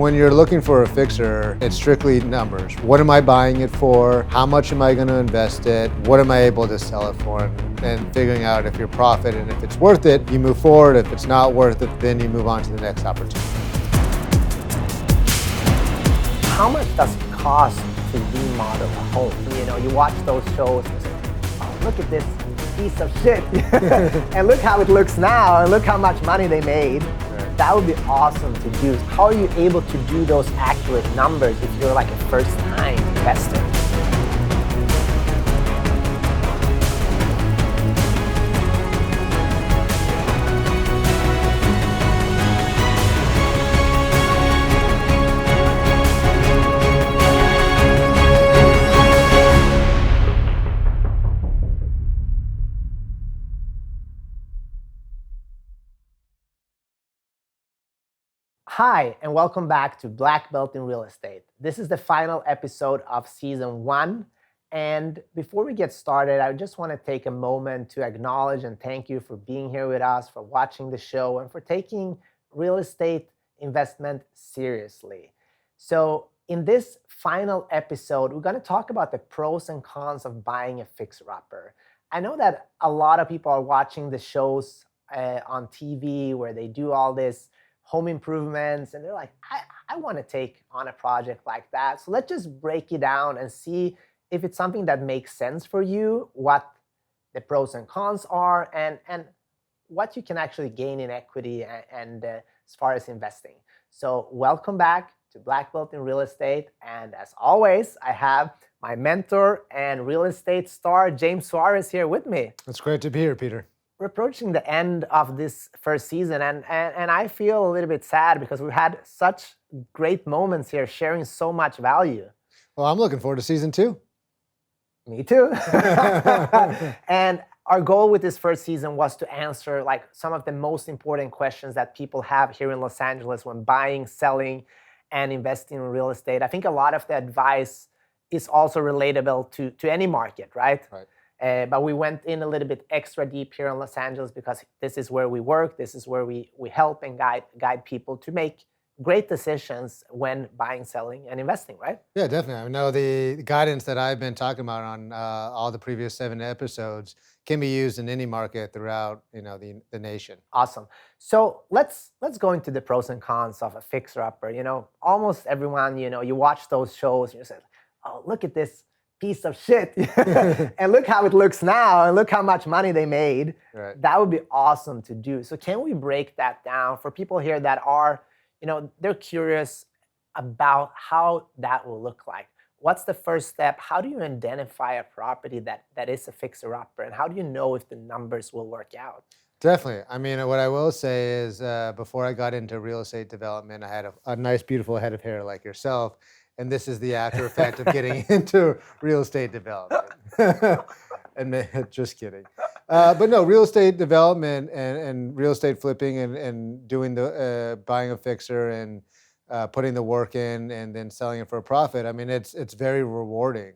When you're looking for a fixer, it's strictly numbers. What am I buying it for? How much am I going to invest it? What am I able to sell it for? And figuring out if you're profit and if it's worth it, you move forward. If it's not worth it, then you move on to the next opportunity. How much does it cost to remodel a home? You watch those shows and say, oh, look at this piece of shit. And look how it looks now, and look how much money they made. That would be awesome to do. How are you able to do those accurate numbers if you're like a first-time investor? Hi, and welcome back to Black Belt in Real Estate. This is the final episode of season 1. And before we get started, I just want to take a moment to acknowledge and thank you for being here with us, for watching the show, and for taking real estate investment seriously. So in this final episode, we're going to talk about the pros and cons of buying a fixer-upper. I know that a lot of people are watching the shows on TV where they do all this home improvements, and they're like, I want to take on a project like that. So let's just break it down and see if it's something that makes sense for you, what the pros and cons are, and what you can actually gain in equity and as far as investing. So welcome back to Black Belt in Real Estate. And as always, I have my mentor and real estate star, James Suarez, here with me. It's great to be here, Peter. We're approaching the end of this first season, and I feel a little bit sad because we've had such great moments here, sharing so much value. Well, I'm looking forward to season 2. Me too. And our goal with this first season was to answer like some of the most important questions that people have here in Los Angeles when buying, selling, and investing in real estate. I think a lot of the advice is also relatable to any market, right? Right. But we went in a little bit extra deep here in Los Angeles because this is where we work. This is where we help and guide people to make great decisions when buying, selling, and investing, right? Yeah, definitely. I know the guidance that I've been talking about on all the previous 7 episodes can be used in any market throughout, the nation. Awesome. So let's go into the pros and cons of a fixer-upper. Almost everyone, you watch those shows and you say, oh, look at this piece of shit. And look how it looks now, and look how much money they made. Right. That would be awesome to do. So can we break that down for people here that are, they're curious about how that will look like? What's the first step? How do you identify a property that is a fixer-upper, and how do you know if the numbers will work out? Definitely. I mean, what I will say is before I got into real estate development, I had a nice, beautiful head of hair like yourself. And this is the after effect of getting into real estate development. And just kidding. But no, real estate development and real estate flipping and doing the buying a fixer and putting the work in and then selling it for a profit. I mean, it's very rewarding,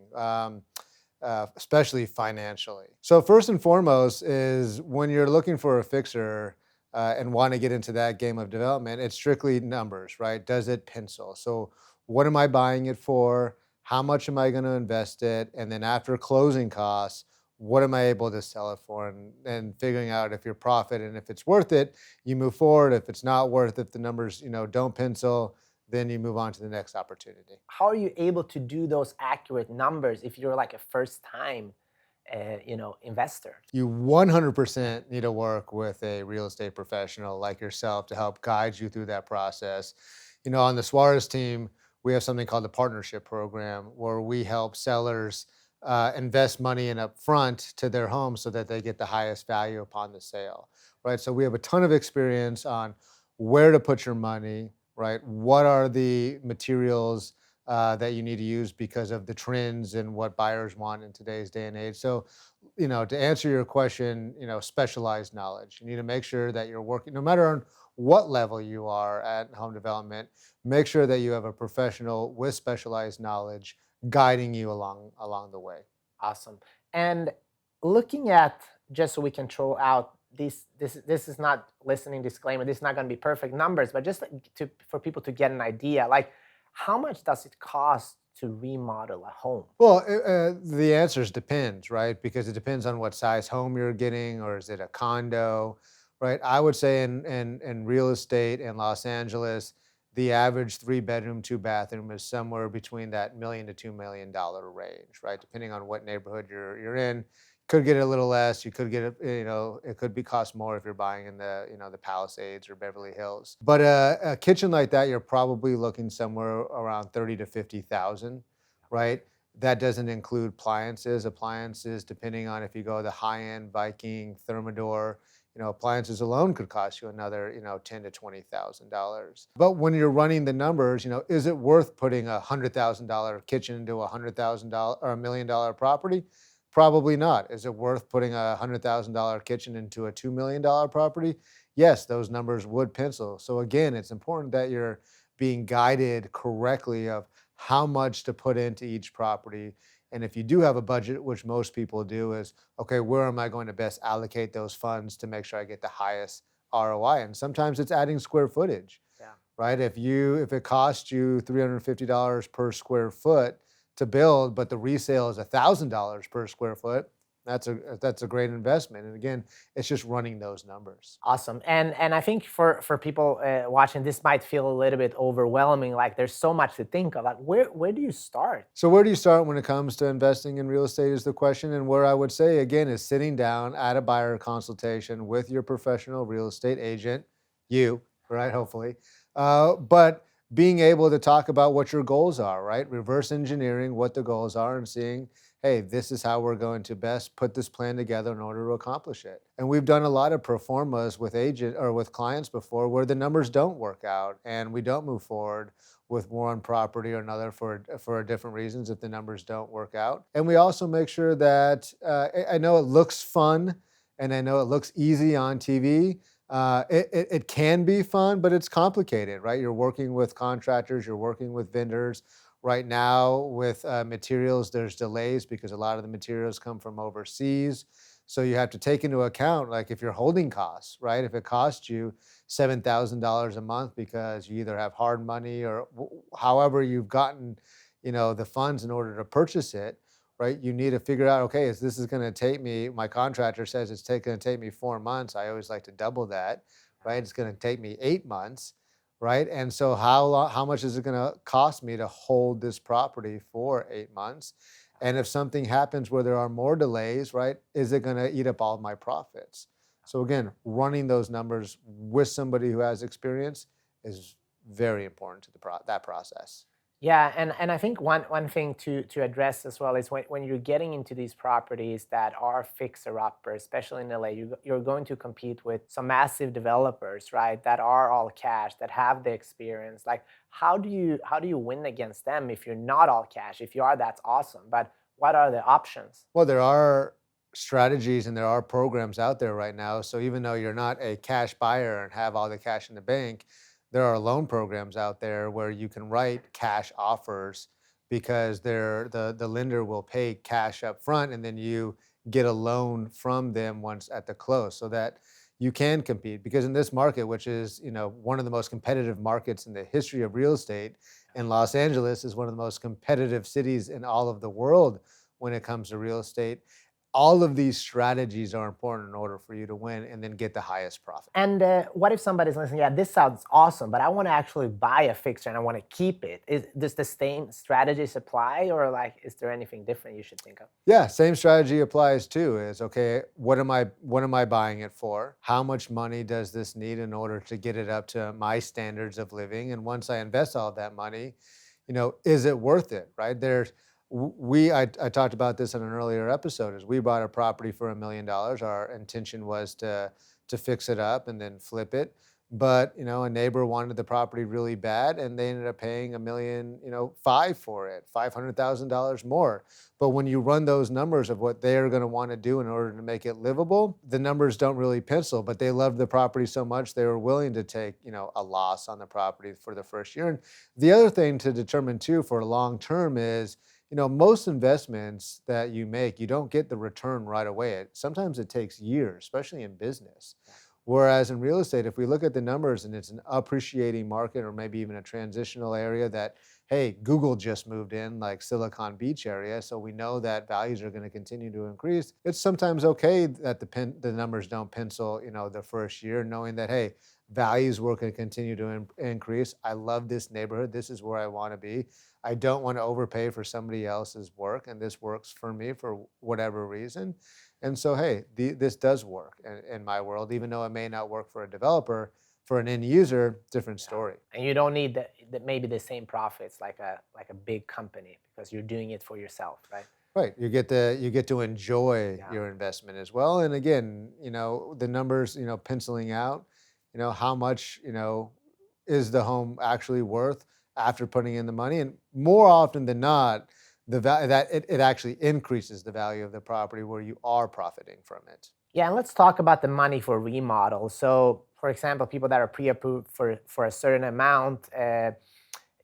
especially financially. So first and foremost is when you're looking for a fixer and want to get into that game of development, it's strictly numbers, right? Does it pencil? So what am I buying it for? How much am I going to invest it? And then after closing costs, what am I able to sell it for? And figuring out if you're profit and if it's worth it, you move forward. If it's not worth it, the numbers, don't pencil, then you move on to the next opportunity. How are you able to do those accurate numbers if you're like a first-time investor? You 100% need to work with a real estate professional like yourself to help guide you through that process. On the Suarez team, we have something called the partnership program where we help sellers invest money in up front to their home so that they get the highest value upon the sale, right? So we have a ton of experience on where to put your money, right? What are the materials that you need to use because of the trends and what buyers want in today's day and age. So, to answer your question, specialized knowledge. You need to make sure that you're working, no matter on what level you are at home development, make sure that you have a professional with specialized knowledge guiding you along the way. Awesome. And looking at, just so we can throw out this is not listening disclaimer. This is not going to be perfect numbers, but just to for people to get an idea, like how much does it cost to remodel a home? Well, the answers depends, right? Because it depends on what size home you're getting, or is it a condo, right? I would say in real estate in Los Angeles, the average 3 bedroom, 2 bathroom is somewhere between that $1 to $2 million range, right? Depending on what neighborhood you're in. Could get a little less. You could get it, it could be cost more if you're buying in the Palisades or Beverly Hills. But a kitchen like that, you're probably looking somewhere around 30 to 50,000, right? That doesn't include appliances. Appliances, depending on if you go the high-end Viking, Thermador, appliances alone could cost you another, ten to $20,000. But when you're running the numbers, is it worth putting $100,000 kitchen into $100,000 or $1 million property? Probably not. Is it worth putting $100,000 kitchen into a $2 million property? Yes, those numbers would pencil. So again, it's important that you're being guided correctly of how much to put into each property. And if you do have a budget, which most people do, is okay, where am I going to best allocate those funds to make sure I get the highest ROI? And sometimes it's adding square footage, Yeah. right? If it costs you $350 per square foot to build, but the resale is $1,000 per square foot, that's a great investment. And again, it's just running those numbers. Awesome. And I think for people watching, this might feel a little bit overwhelming. Like there's so much to think of. Like where do you start? So where do you start when it comes to investing in real estate is the question. And where I would say again is sitting down at a buyer consultation with your professional real estate agent, right? Hopefully, but being able to talk about what your goals are, right? Reverse engineering what the goals are and seeing, hey, this is how we're going to best put this plan together in order to accomplish it. And we've done a lot of pro formas with agent or with clients before where the numbers don't work out and we don't move forward with one property or another for different reasons if the numbers don't work out. And we also make sure that I know it looks fun and I know it looks easy on TV. It can be fun, but it's complicated, right? You're working with contractors, you're working with vendors. Right now, with materials, there's delays because a lot of the materials come from overseas. So you have to take into account, like if you're holding costs, right? If it costs you $7,000 a month because you either have hard money or however you've gotten, the funds in order to purchase it, right? You need to figure out, okay, this is going to take me, my contractor says it's going to take me 4 months. I always like to double that, right? It's going to take me 8 months, right? And so how much is it going to cost me to hold this property for 8 months? And if something happens where there are more delays, right, is it going to eat up all my profits? So again, running those numbers with somebody who has experience is very important to that process. Yeah, and I think one thing to address as well is when you're getting into these properties that are fixer upper, especially in LA, you're going to compete with some massive developers, right? That are all cash, that have the experience. Like, how do you win against them if you're not all cash? If you are, that's awesome. But what are the options? Well, there are strategies and there are programs out there right now. So even though you're not a cash buyer and have all the cash in the bank, there are loan programs out there where you can write cash offers because the lender will pay cash up front and then you get a loan from them once at the close so that you can compete. Because in this market, which is one of the most competitive markets in the history of real estate, and Los Angeles is one of the most competitive cities in all of the world when it comes to real estate. All of these strategies are important in order for you to win and then get the highest profit. And what if somebody's listening? Yeah, this sounds awesome, but I want to actually buy a fixture and I want to keep it. Does the same strategies apply, or like, is there anything different you should think of? Yeah, same strategy applies too. Is okay, what am I buying it for? How much money does this need in order to get it up to my standards of living? And once I invest all that money, is it worth it? Right? I talked about this in an earlier episode. Is we bought a property for $1 million. Our intention was to fix it up and then flip it. But a neighbor wanted the property really bad, and they ended up paying $1.5 million, for it, $500,000 more. But when you run those numbers of what they are going to want to do in order to make it livable, the numbers don't really pencil. But they loved the property so much they were willing to take a loss on the property for the first year. And the other thing to determine too for long term is, most investments that you make, you don't get the return right away. Sometimes it takes years, especially in business. Whereas in real estate, if we look at the numbers and it's an appreciating market or maybe even a transitional area that, hey, Google just moved in, like Silicon Beach area, so we know that values are going to continue to increase. It's sometimes okay that the numbers don't pencil, the first year, knowing that, hey, values will continue to increase. I love this neighborhood. This is where I want to be. I don't want to overpay for somebody else's work, and this works for me for whatever reason. And so, hey, this does work in my world, even though it may not work for a developer. For an end user, different story. And you don't need maybe the same profits like a big company because you're doing it for yourself, right? Right. You get to enjoy Yeah. your investment as well. And again, the numbers, penciling out, how much, is the home actually worth after putting in the money? And more often than not, the value that it actually increases the value of the property where you are profiting from it. Yeah, and let's talk about the money for remodel. So, for example, people that are pre-approved for a certain amount,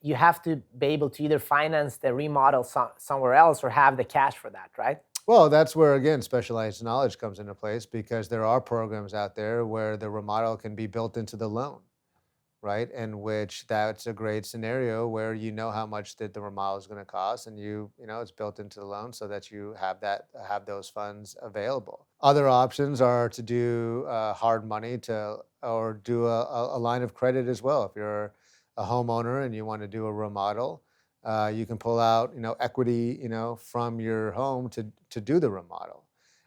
you have to be able to either finance the remodel somewhere else or have the cash for that, right? Well, that's where, again, specialized knowledge comes into place because there are programs out there where the remodel can be built into the loan, right? In which that's a great scenario where you know how much that the remodel is going to cost, and it's built into the loan so that you have those funds available. Other options are to do hard money or do a line of credit as well. If you're a homeowner and you want to do a remodel, you can pull out equity from your home to do the remodel.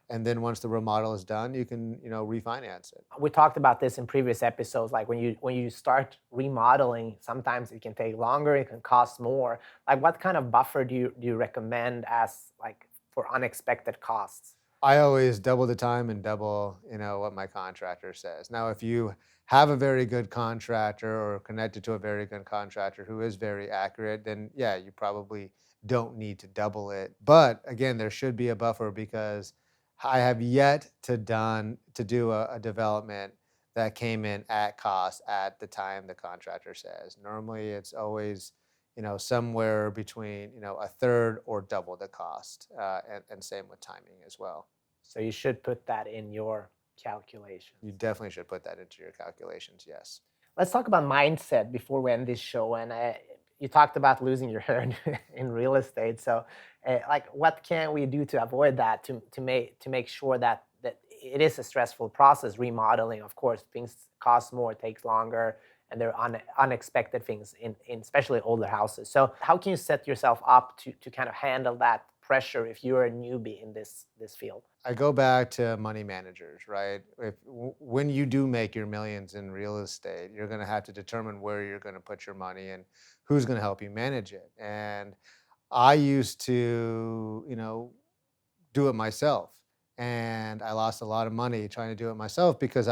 And then once the remodel is done, you can refinance it. We talked about this in previous episodes. Like when you start remodeling, sometimes it can take longer, it can cost more. Like what kind of buffer do you recommend as like for unexpected costs? I always double the time and double, what my contractor says. Now, if you have a very good contractor or connected to a very good contractor who is very accurate, then yeah, you probably don't need to double it. But again, there should be a buffer because I have yet to do a development that came in at cost at the time the contractor says. Normally, it's always somewhere between a third or double the cost, and same with timing as well. So you should put that in your calculations. You definitely should put that into your calculations. Yes. Let's talk about mindset before we end this show. And you talked about losing your hair in real estate. So, like, what can we do to avoid that? To make sure that it is a stressful process. Remodeling, of course, things cost more, takes longer, and there are unexpected things in especially older houses. So, how can you set yourself up to kind of handle that pressure if you're a newbie in this field? I go back to money managers, right? When you do make your millions in real estate, you're going to have to determine where you're going to put your money and who's going to help you manage it. And I used to, do it myself. And I lost a lot of money trying to do it myself because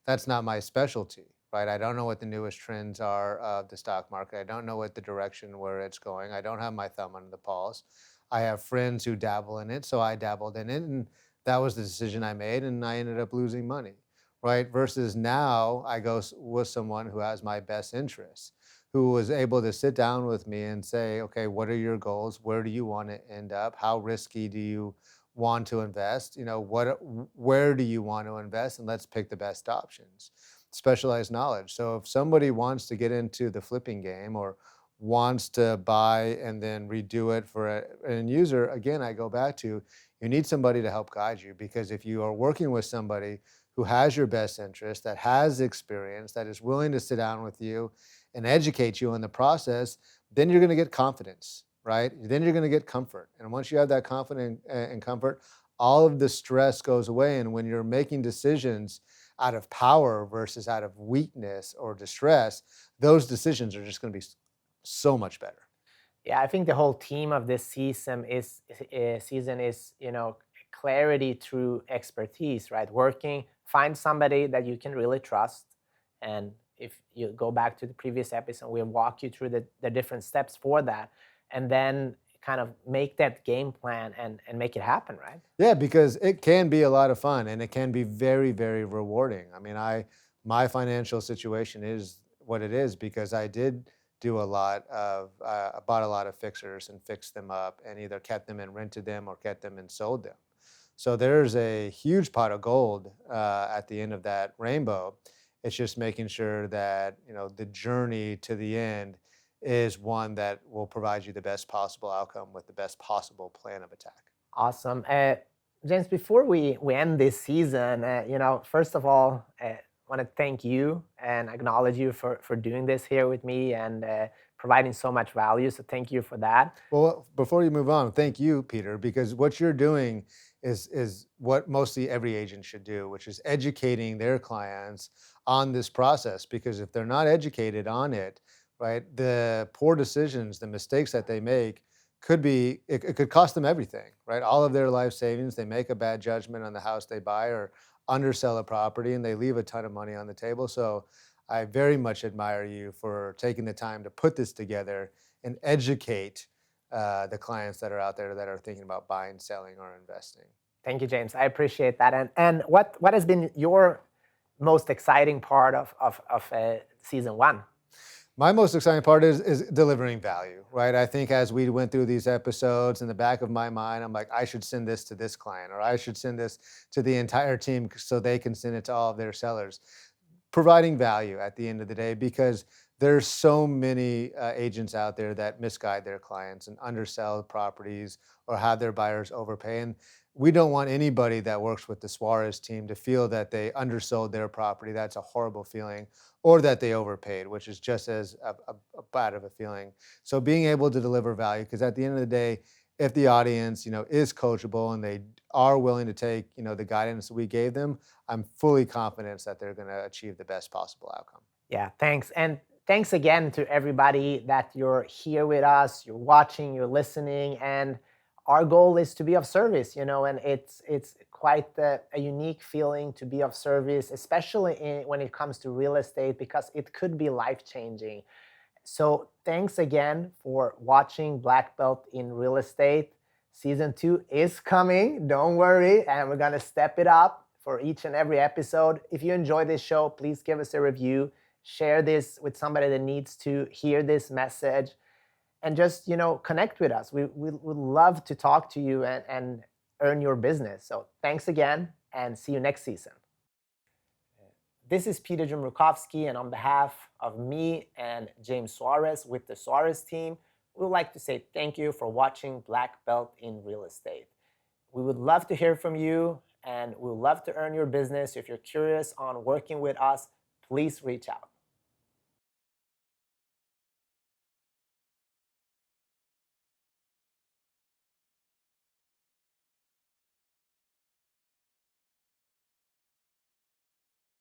that's not my specialty, right? I don't know what the newest trends are of the stock market. I don't know what the direction where it's going. I don't have my thumb on the pulse. I have friends who dabble in it, so I dabbled in it, and that was the decision I made, and I ended up losing money, right? Versus now I go with someone who has my best interests, who was able to sit down with me and say, okay, what are your goals? Where do you want to end up? How risky do you want to invest? Where do you want to invest? And let's pick the best options. Specialized knowledge. So if somebody wants to get into the flipping game or wants to buy and then redo it for an end user, again, I go back to you need somebody to help guide you, because if you are working with somebody who has your best interest, that has experience, that is willing to sit down with you and educate you in the process, then you're going to get confidence, right? Then you're going to get comfort. And once you have that confidence and comfort, all of the stress goes away. And when you're making decisions out of power versus out of weakness or distress, those decisions are just going to be so much better. Yeah, I think the whole theme of this season is clarity through expertise, right? Find somebody that you can really trust, and if you go back to the previous episode, we'll walk you through the different steps for that, and then kind of make that game plan and make it happen, right? Yeah, because it can be a lot of fun and it can be very, very rewarding. I mean, my financial situation is what it is because I did do a lot of bought a lot of fixers and fixed them up and either kept them and rented them or kept them and sold them. So there's a huge pot of gold at the end of that rainbow. It's just making sure that the journey to the end is one that will provide you the best possible outcome with the best possible plan of attack. Awesome. James, before we end this season, first of all, I want to thank you and acknowledge you for doing this here with me and providing so much value. So thank you for that. Well, before you move on, thank you, Peter, because what you're doing is what mostly every agent should do, which is educating their clients on this process. Because if they're not educated on it, right, the poor decisions, the mistakes that they make it could cost them everything, right? All of their life savings. They make a bad judgment on the house they buy or undersell a property, and they leave a ton of money on the table. So I very much admire you for taking the time to put this together and educate the clients that are out there that are thinking about buying, selling, or investing. Thank you, James. I appreciate that. And what has been your most exciting part of season one? My most exciting part is delivering value, right? I think as we went through these episodes, in the back of my mind, I'm like, I should send this to this client, or I should send this to the entire team so they can send it to all of their sellers. Providing value at the end of the day, because there's so many agents out there that misguide their clients and undersell properties or have their buyers overpay. And we don't want anybody that works with the Suarez team to feel that they undersold their property. That's a horrible feeling. Or that they overpaid, which is just as a bad of a feeling. So being able to deliver value, because at the end of the day, if the audience, is coachable and they are willing to take, the guidance we gave them, I'm fully confident that they're going to achieve the best possible outcome. Yeah, thanks. And thanks again to everybody that you're here with us, you're watching, you're listening, and our goal is to be of service, and it's quite a unique feeling to be of service, especially when it comes to real estate, because it could be life-changing. So thanks again for watching Black Belt in Real Estate. Season 2 is coming, don't worry, and we're gonna step it up for each and every episode. If you enjoy this show, please give us a review, share this with somebody that needs to hear this message, and just connect with us. We would love to talk to you and earn your business. So thanks again, and see you next season. This is Peter Jumrukovski, and on behalf of me and James Suarez with the Suarez team, we would like to say thank you for watching Black Belt in Real Estate. We would love to hear from you, and we would love to earn your business. If you're curious on working with us, please reach out.